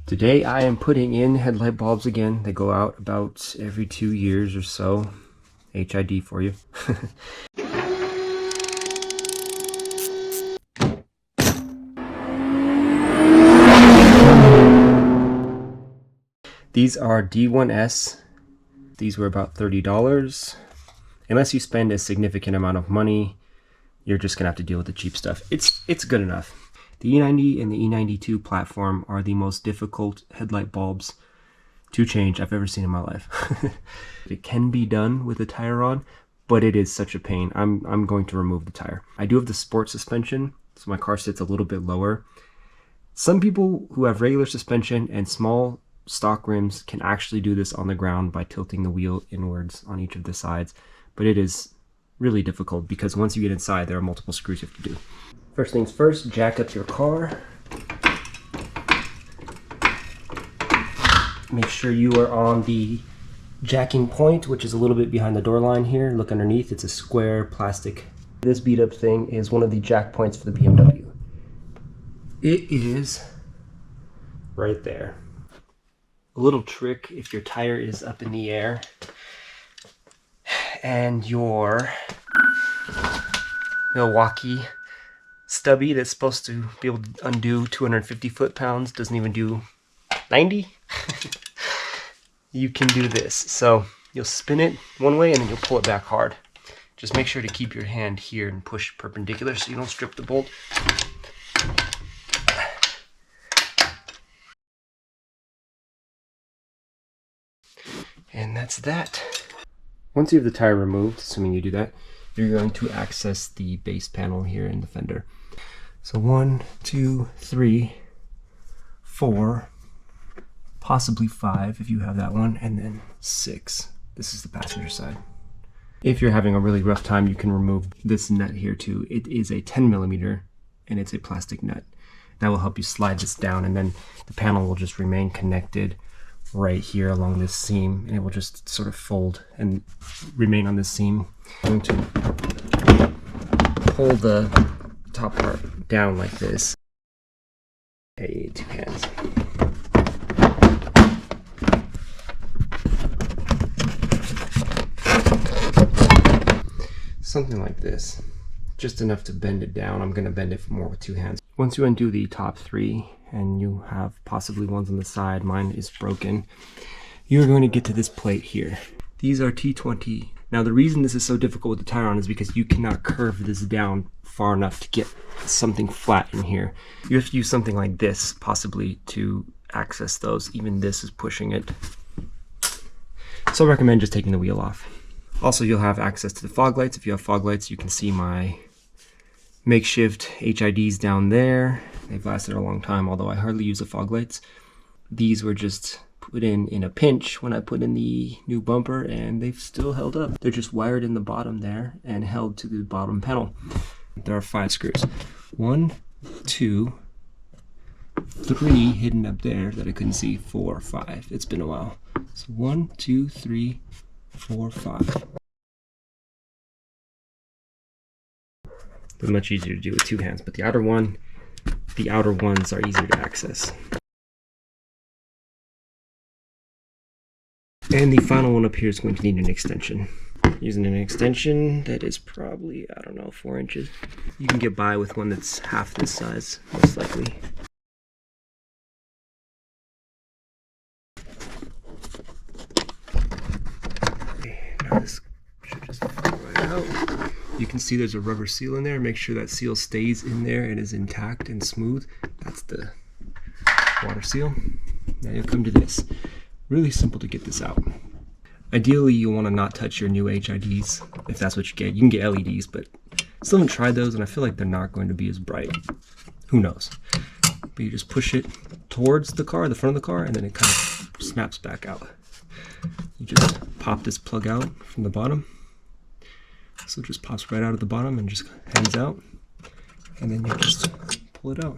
Today I am putting in headlight bulbs again. They go out about every 2 years or so. HID for you. These are D1S. These were about $30. Unless you spend a significant amount of money, you're just gonna have to deal with the cheap stuff. It's good enough. The E90 and the E92 platform are the most difficult headlight bulbs to change I've ever seen in my life. It can be done with a tire on, but it is such a pain. I'm going to remove the tire. I do have the sport suspension, so my car sits a little bit lower. Some people who have regular suspension and small stock rims can actually do this on the ground by tilting the wheel inwards on each of the sides, but it is really difficult because once you get inside, there are multiple screws you have to do. First things first, jack up your car. Make sure you are on the jacking point, which is a little bit behind the door line here. Look underneath, it's a square plastic. This beat up thing is one of the jack points for the BMW. It is right there. A little trick, if your tire is up in the air and your Milwaukee stubby that's supposed to be able to undo 250 foot-pounds doesn't even do 90, you can do this. So you'll spin it one way and then you'll pull it back hard. Just make sure to keep your hand here and push perpendicular so you don't strip the bolt. And that's that. Once you have the tire removed, assuming you do that, you're going to access the base panel here in the fender. So 1, 2, 3, 4, possibly 5 if you have that one, and then 6. This is the passenger side. If you're having a really rough time, you can remove this nut here too. It is a 10mm and it's a plastic nut. That will help you slide this down, and then the panel will just remain connected right here along this seam, and it will just sort of fold and remain on this seam. I'm going to pull the top part down like this. Okay, you need 2 hands. Something like this, just enough to bend it down. I'm going to bend it more with 2 hands. Once you undo the top 3 and you have possibly ones on the side, mine is broken, you're going to get to this plate here. These are T20. Now the reason this is so difficult with the tire on is because you cannot curve this down far enough to get something flat in here. You have to use something like this possibly to access those. Even this is pushing it. So I recommend just taking the wheel off. Also, you'll have access to the fog lights. If you have fog lights, you can see my makeshift HIDs down there. They've lasted a long time, although I hardly use the fog lights. These were just put in a pinch when I put in the new bumper, and they've still held up. They're just wired in the bottom there and held to the bottom panel. There are 5 screws. 1, 2, 3 hidden up there that I couldn't see. 4, 5. It's been a while. So 1, 2, 3, 4, 5. They're much easier to do with 2 hands, but the outer ones are easier to access. And the final one up here is going to need an extension. Using an extension that is probably, I don't know, 4 inches. You can get by with one that's half this size, most likely. Okay, now this should just fall right out. You can see there's a rubber seal in there. Make sure that seal stays in there and is intact and smooth. That's the water seal. Now you'll come to this. Really simple to get this out. Ideally, you want to not touch your new HIDs if that's what you get. You can get LEDs, but I still haven't tried those, and I feel like they're not going to be as bright. Who knows? But you just push it towards the car, the front of the car, and then it kind of snaps back out. You just pop this plug out from the bottom. So it just pops right out of the bottom and just hangs out, and then you just pull it out.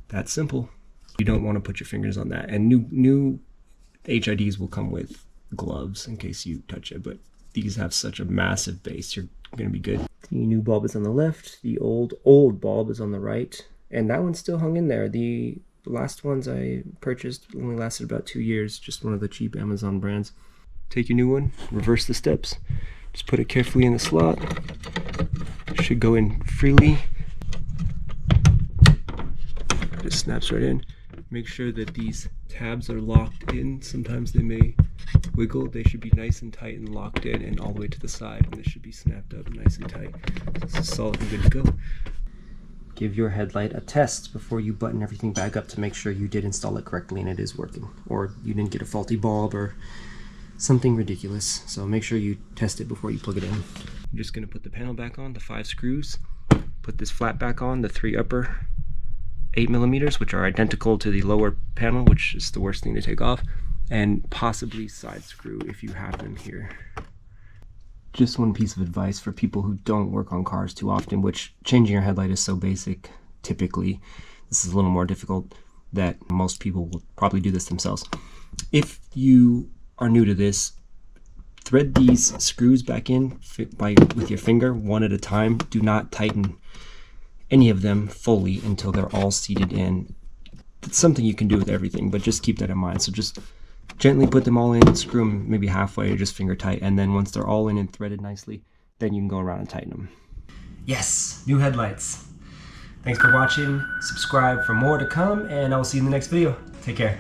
That's simple. You don't want to put your fingers on that, and new HIDs will come with gloves in case you touch it, but these have such a massive base, you're going to be good. The new bulb is on the left, the old bulb is on the right, and that one's still hung in there. The The last ones I purchased only lasted about 2 years, just one of the cheap Amazon brands. Take your new one, reverse the steps, just put it carefully in the slot. It should go in freely. Just snaps right in. Make sure that these tabs are locked in. Sometimes they may wiggle. They should be nice and tight and locked in and all the way to the side, and this should be snapped up nice and tight. So this is solid and good to go. Give your headlight a test before you button everything back up to make sure you did install it correctly and it is working, or you didn't get a faulty bulb or something ridiculous. So make sure you test it before you plug it in. I'm just going to put the panel back on, the 5 screws, put this flat back on, the 3 upper 8mm, which are identical to the lower panel, which is the worst thing to take off, and possibly side screw if you have them here. Just one piece of advice for people who don't work on cars too often, which changing your headlight is so basic typically. This is a little more difficult, that most people will probably do this themselves. If you are new to this, thread these screws back in with your finger one at a time. Do not tighten any of them fully until they're all seated in. It's something you can do with everything, but just keep that in mind. So just gently put them all in, screw them maybe halfway or just finger tight, and then once they're all in and threaded nicely, then you can go around and tighten them. Yes, new headlights. Thanks for watching. Subscribe for more to come, and I will see you in the next video. Take care.